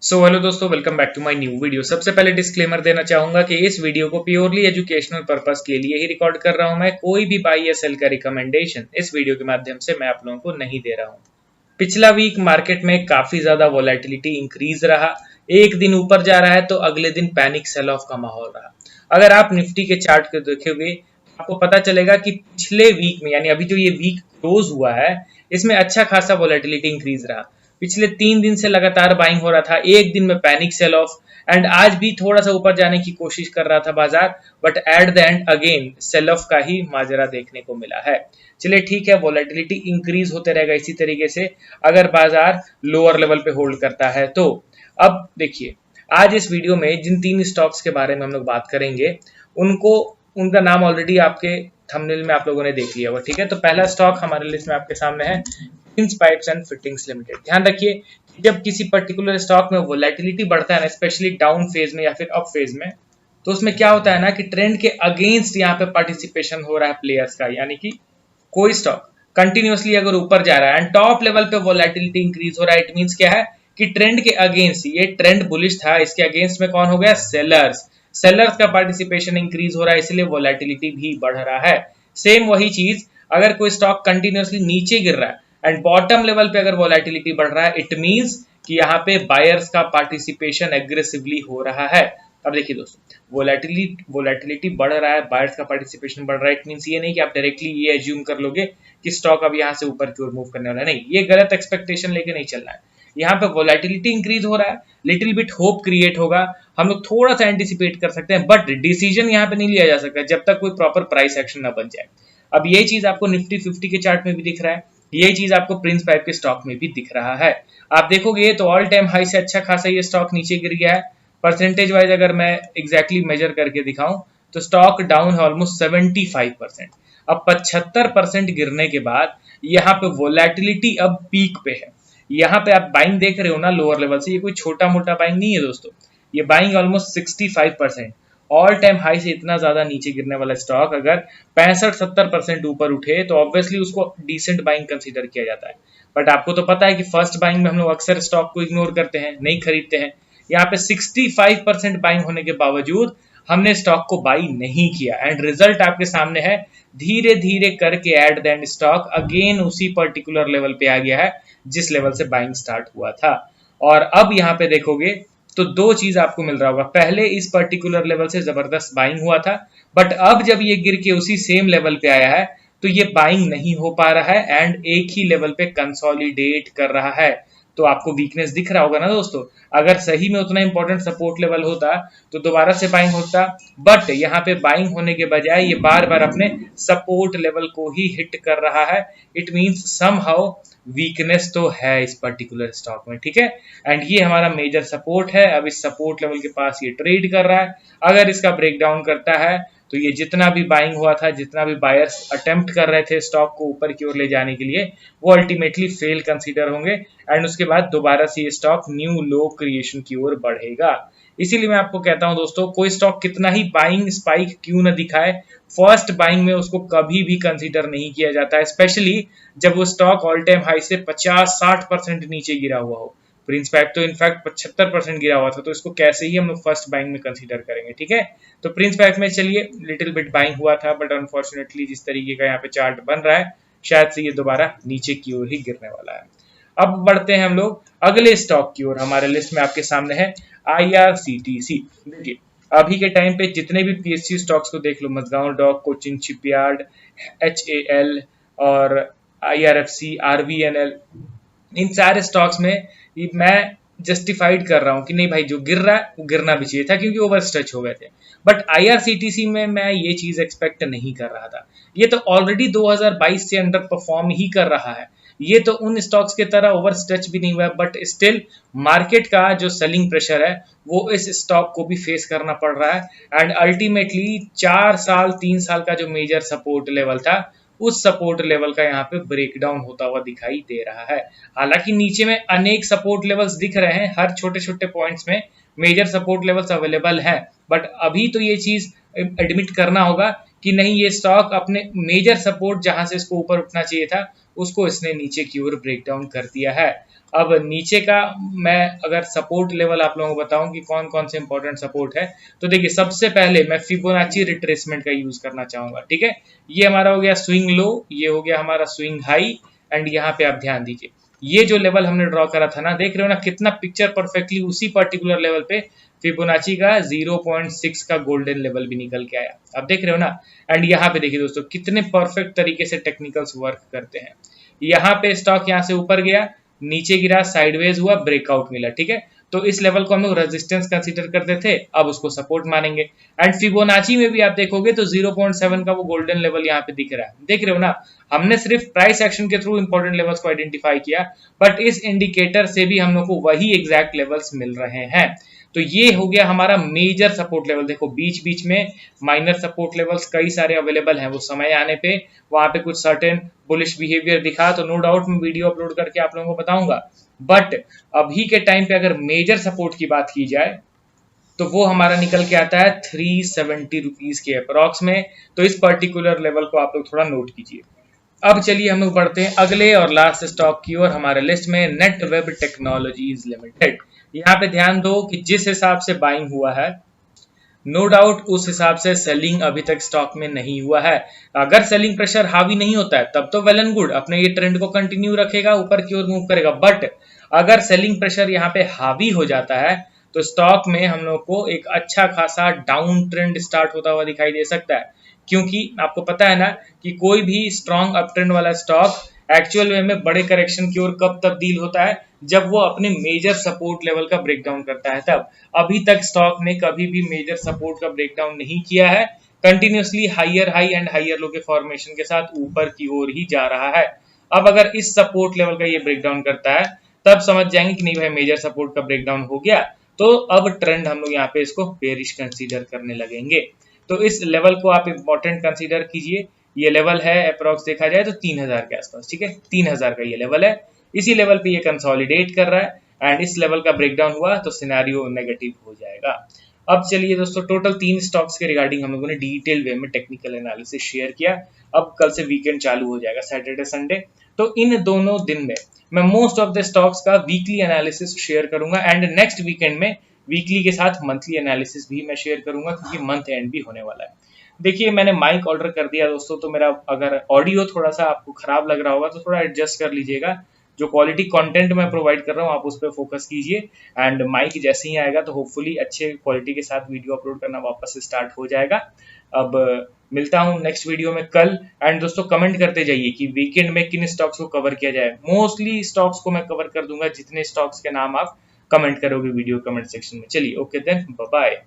Hello दोस्तों, welcome back to my new video. सबसे पहले डिस्क्लेमर देना चाहूंगा कि इस वीडियो को प्योरली एजुकेशनल पर्पस के लिए ही रिकॉर्ड कर रहा हूं। मैं कोई भी बाई या सेल का रिकमेंडेशन इस वीडियो के माध्यम से मैं आप लोगों को नहीं दे रहा हूं। पिछला वीक मार्केट में काफी ज्यादा वोलेटिलिटी इंक्रीज रहा। एक दिन ऊपर जा रहा है तो अगले दिन पैनिक सेल ऑफ का माहौल रहा। अगर आप निफ्टी के चार्ट को देखोगे आपको पता चलेगा कि पिछले वीक में, यानी अभी जो ये वीक क्लोज हुआ है, इसमें अच्छा खासा वोलेटिलिटी इंक्रीज रहा। पिछले 3 दिन से लगातार बाइंग हो रहा था, एक दिन में पैनिक सेल ऑफ, एंड आज भी थोड़ा सा ऊपर जाने की कोशिश कर रहा था बाजार, but at the end again sell off का ही माजरा देखने को मिला है। चलिए ठीक है, वोलेटिलिटी इंक्रीज होते रहेगा इसी तरीके से अगर बाजार लोअर लेवल पे होल्ड करता है तो। अब देखिए, आज इस वीडियो में जिन 3 स्टॉक्स के बारे में हम लोग बात करेंगे उनका नाम ऑलरेडी आपके थंबनेल में आप लोगों ने देख लिया होगा, ठीक है। तो पहला स्टॉक हमारे लिस्ट में आपके सामने है Prince pipes and fittings limited. ध्यान रखिए कि जब किसी पर्टिकुलर स्टॉक में वोलेटिलिटी बढ़ता है ना, स्पेशली डाउन फेज में या फिर अप फेज में, तो उसमें क्या होता है ना कि ट्रेंड के अगेंस्ट यहाँ पे पार्टिसिपेशन हो रहा है प्लेयर्स का। यानी कि कोई स्टॉक कंटिन्यूअसली अगर ऊपर जा रहा है एंड टॉप लेवल पे वोलेटिलिटी इंक्रीज हो रहा है, इट मींस क्या है कि ट्रेंड के अगेंस्ट, ये ट्रेंड बुलिश था, इसके अगेंस्ट में कौन हो गया? सेलर्स का पार्टिसिपेशन इंक्रीज हो रहा है, इसलिए वोलेटिलिटी भी बढ़ रहा है। सेम वही चीज अगर कोई स्टॉक कंटिन्यूअसली नीचे गिर रहा है एंड बॉटम लेवल पे अगर वोलेटिलिटी बढ़ रहा है, इट मींस कि यहाँ पे बायर्स का पार्टिसिपेशन एग्रेसिवली हो रहा है। अब देखिए दोस्तों, वोलेटिलिटी बढ़ रहा है, बायर्स का पार्टिसिपेशन बढ़ रहा है, इट मींस ये नहीं कि आप डायरेक्टली ये एज्यूम कर लोगे कि स्टॉक अब यहाँ से ऊपर की ओर मूव करने वाला है। नहीं, ये गलत एक्सपेक्टेशन लेके नहीं चलना है। यहाँ पे वोलेटिलिटी इंक्रीज हो रहा है, लिटिल बिट होप क्रिएट होगा, हम लोग थोड़ा सा एंटिसिपेट कर सकते हैं, बट डिसीजन यहाँ पे नहीं लिया जा सकता जब तक कोई प्रॉपर प्राइस एक्शन ना बन जाए। अब ये चीज आपको निफ्टी 50 के चार्ट में भी दिख रहा है, ये चीज आपको प्रिंस पाइप के स्टॉक में भी दिख रहा है। आप देखोगे तो ऑल टाइम हाई से अच्छा खासा ये स्टॉक नीचे गिर गया है। परसेंटेज वाइज अगर मैं एग्जैक्टली मेजर करके दिखाऊं तो स्टॉक डाउन है ऑलमोस्ट 75%। अब 75% गिरने के बाद यहाँ पे वोलेटिलिटी अब पीक पे है। यहाँ पे आप बाइंग देख रहे हो ना लोअर लेवल से, ये कोई छोटा मोटा बाइंग नहीं है दोस्तों, ये buying almost 65%। All time high से इतना ज्यादा नीचे गिरने वाला स्टॉक अगर 65-70% ऊपर उठे तो ऑब्वियसली उसको डिसेंट बाइंग कंसीडर किया जाता है। बट आपको तो पता है कि फर्स्ट बाइंग में हम लोग अक्सर स्टॉक को इग्नोर करते हैं, नहीं खरीदते हैं। यहाँ पे 65% बाइंग होने के बावजूद हमने स्टॉक को बाई नहीं किया एंड रिजल्ट आपके सामने है। धीरे धीरे करके eight the and stock again उसी पर्टिकुलर लेवल पे आ गया है जिस लेवल से बाइंग स्टार्ट हुआ था। और अब यहाँ पे देखोगे तो दो चीज आपको मिल रहा होगा। पहले इस पर्टिकुलर लेवल से जबरदस्त बाइंग हुआ था, बट अब जब ये गिर के उसी सेम लेवल पे आया है तो ये बाइंग नहीं हो पा रहा है एंड एक ही लेवल पे कंसोलिडेट कर रहा है। तो आपको वीकनेस दिख रहा होगा ना दोस्तों। अगर सही में उतना इंपॉर्टेंट सपोर्ट लेवल होता तो दोबारा से बाइंग होता, बट यहाँ पे बाइंग होने के बजाय ये बार बार अपने सपोर्ट लेवल को ही हिट कर रहा है। इट मींस समहाउ वीकनेस तो है इस पर्टिकुलर स्टॉक में, ठीक है। एंड ये हमारा मेजर सपोर्ट है, अब इस सपोर्ट लेवल के पास ये ट्रेड कर रहा है। अगर इसका ब्रेकडाउन करता है तो ये जितना भी बाइंग हुआ था, जितना भी बायर्स अटेम्प्ट कर रहे थे स्टॉक को ऊपर की ओर ले जाने के लिए, वो अल्टीमेटली फेल कंसीडर होंगे एंड उसके बाद दोबारा से ये स्टॉक न्यू लो क्रिएशन की ओर बढ़ेगा। इसीलिए मैं आपको कहता हूं दोस्तों, कोई स्टॉक कितना ही बाइंग स्पाइक क्यों ना दिखाए, फर्स्ट बाइंग में उसको कभी भी कंसीडर नहीं किया जाता है, स्पेशली जब वो स्टॉक ऑल टाइम हाई से 50-60% नीचे गिरा हुआ हो। प्रिंस पाइप तो इनफैक्ट 75% गिरा हुआ था, तो इसको कैसे ही हम लोग फर्स्ट बाइंग में कंसीडर करेंगे, ठीक है। तो प्रिंस पाइप में चलिए लिटिल बिट बाइंग हुआ था, बट अनफॉर्चुनेटली जिस तरीके का यहाँ पे चार्ट बन रहा है शायद से ये दोबारा नीचे की ओर ही गिरने वाला है। अब बढ़ते हैं हम लोग अगले स्टॉक की ओर। हमारे लिस्ट में आपके सामने है IRCTC। देखिए अभी के टाइम पे जितने भी PSU स्टॉक्स को देख लो, Mazagon dock, Cochin shipyard, HAL और IRFC, RVNL, इन सारे स्टॉक्स में मैं जस्टिफाइड कर रहा हूं कि नहीं भाई, जो गिर रहा है वो गिरना भी चाहिए था क्योंकि ओवर स्ट्रेच हो गए थे। बट IRCTC में मैं ये चीज एक्सपेक्ट नहीं कर रहा था। ये तो ऑलरेडी 2022 से अंडर परफॉर्म ही कर रहा है। ये तो उन स्टॉक्स के तरह ओवर स्ट्रेच भी नहीं हुआ, बट स्टिल मार्केट का जो सेलिंग प्रेशर है वो इस स्टॉक को भी फेस करना पड़ रहा है एंड अल्टीमेटली 3 साल का जो मेजर सपोर्ट लेवल था, उस सपोर्ट लेवल का यहाँ पे ब्रेकडाउन होता हुआ दिखाई दे रहा है। हालांकि नीचे में अनेक सपोर्ट लेवल्स दिख रहे हैं, हर छोटे छोटे पॉइंट्स में मेजर सपोर्ट लेवल्स अवेलेबल हैं, बट अभी तो ये चीज एडमिट करना होगा कि नहीं, ये स्टॉक अपने मेजर सपोर्ट जहां से इसको ऊपर उठना चाहिए था उसको इसने नीचे की ओर ब्रेक डाउन कर दिया है। अब नीचे का मैं अगर सपोर्ट लेवल आप लोगों को बताऊं कि कौन कौन से इंपॉर्टेंट सपोर्ट है, तो देखिए सबसे पहले मैं फिबोनाची रिट्रेसमेंट का यूज करना चाहूंगा। ठीक है, ये हमारा हो गया स्विंग लो, ये हो गया हमारा स्विंग हाई, एंड यहाँ पे आप ध्यान दीजिए ये जो लेवल हमने ड्रॉ करा था ना, देख रहे हो ना कितना पिक्चर परफेक्टली उसी पर्टिकुलर लेवल पे फिबोनाची का 0.6 का गोल्डन लेवल भी निकल के आया। आप देख रहे हो ना। एंड यहाँ पे देखिए दोस्तों कितने परफेक्ट तरीके से टेक्निकल्स वर्क करते हैं। यहाँ पे स्टॉक यहाँ से ऊपर गया, नीचे गिरा, साइडवेज हुआ, ब्रेकआउट मिला। ठीक है, तो इस लेवल को हम लोग रेजिस्टेंस कंसीडर करते थे, अब उसको सपोर्ट मानेंगे। एंड फिबोनाची में भी आप देखोगे तो 0.7 का वो गोल्डन लेवल यहाँ पे दिख रहा है, देख रहे हो ना। हमने सिर्फ प्राइस एक्शन के थ्रू इंपॉर्टेंट लेवल्स को आइडेंटिफाई किया, बट इस इंडिकेटर से भी हम लोग को वही एग्जैक्ट लेवल्स मिल रहे हैं। तो ये हो गया हमारा मेजर सपोर्ट लेवल। देखो बीच बीच में माइनर सपोर्ट लेवल्स कई सारे अवेलेबल हैं, वो समय आने पे वहां पे कुछ सर्टेन बुलिश बिहेवियर दिखा तो नो डाउट मैं वीडियो अपलोड करके आप लोगों को बताऊंगा। बट अभी के टाइम पे अगर मेजर सपोर्ट की बात की जाए तो वो हमारा निकल के आता है 370 रुपीज के अप्रॉक्स में। तो इस पर्टिकुलर लेवल को आप लोग थोड़ा नोट कीजिए। अब चलिए हम लोग बढ़ते हैं अगले और लास्ट स्टॉक की ओर हमारे लिस्ट में, नेटवेब टेक्नोलॉजीज लिमिटेड। यहाँ पे ध्यान दो कि जिस हिसाब से बाइंग हुआ है, नो डाउट उस हिसाब से सेलिंग अभी तक स्टॉक में नहीं हुआ है। अगर सेलिंग प्रेशर हावी नहीं होता है तब तो वेल एंड गुड, अपने ये ट्रेंड को कंटिन्यू रखेगा, ऊपर की ओर मूव करेगा। बट अगर सेलिंग प्रेशर यहाँ पे हावी हो जाता है तो स्टॉक में हम लोग को एक अच्छा खासा डाउन ट्रेंड स्टार्ट होता हुआ दिखाई दे सकता है। क्योंकि आपको पता है ना कि कोई भी स्ट्रॉन्ग अप ट्रेंड वाला स्टॉक एक्चुअल वे में बड़े करेक्शन की ओर कब तब्दील होता है, जब वो अपने मेजर सपोर्ट लेवल का ब्रेकडाउन करता है तब। अभी तक स्टॉक ने कभी भी मेजर सपोर्ट का ब्रेकडाउन नहीं किया है, continuously higher high and higher low के फॉर्मेशन के साथ ऊपर की ओर ही जा रहा है। अब अगर इस सपोर्ट लेवल का ये ब्रेकडाउन करता है तब समझ जाएंगे कि नहीं भाई मेजर सपोर्ट का ब्रेकडाउन हो गया, तो अब ट्रेंड हम लोग यहाँ पे इसको बेरिश कंसीडर करने लगेंगे। तो इस लेवल को आप इंपॉर्टेंट कंसीडर कीजिए। ये लेवल है अप्रॉक्स देखा जाए तो 3000 के आसपास। ठीक है, 3000 का ये लेवल है, इसी लेवल पे ये कंसोलिडेट कर रहा है एंड इस लेवल का ब्रेकडाउन हुआ तो सिनेरियो नेगेटिव हो जाएगा। अब चलिए दोस्तों, टोटल 3 स्टॉक्स के रिगार्डिंग हम लोगों ने डिटेल वे में टेक्निकल एनालिसिस शेयर किया। अब कल से वीकेंड चालू हो जाएगा, सैटरडे संडे, तो इन दोनों दिन में मैं मोस्ट ऑफ द स्टॉक्स का वीकली एनालिसिस शेयर करूंगा एंड नेक्स्ट वीकेंड में वीकली के साथ मंथली एनालिसिस भी मैं शेयर करूंगा, क्योंकि मंथ एंड भी होने वाला है। देखिए मैंने माइक ऑर्डर कर दिया दोस्तों, तो मेरा अगर ऑडियो थोड़ा सा आपको खराब लग रहा होगा तो थोड़ा एडजस्ट कर लीजिएगा। जो क्वालिटी कंटेंट मैं प्रोवाइड कर रहा हूँ आप उस पर फोकस कीजिए, एंड माइक जैसे ही आएगा तो होपफुली अच्छे क्वालिटी के साथ वीडियो अपलोड करना वापस से स्टार्ट हो जाएगा। अब मिलता हूँ नेक्स्ट वीडियो में कल। एंड दोस्तों कमेंट करते जाइए कि वीकेंड में किन स्टॉक्स को कवर किया जाए। मोस्टली स्टॉक्स को मैं कवर कर दूंगा, जितने स्टॉक्स के नाम आप कमेंट करोगे वीडियो कमेंट सेक्शन में। चलिए ओके देन, बाय बाय।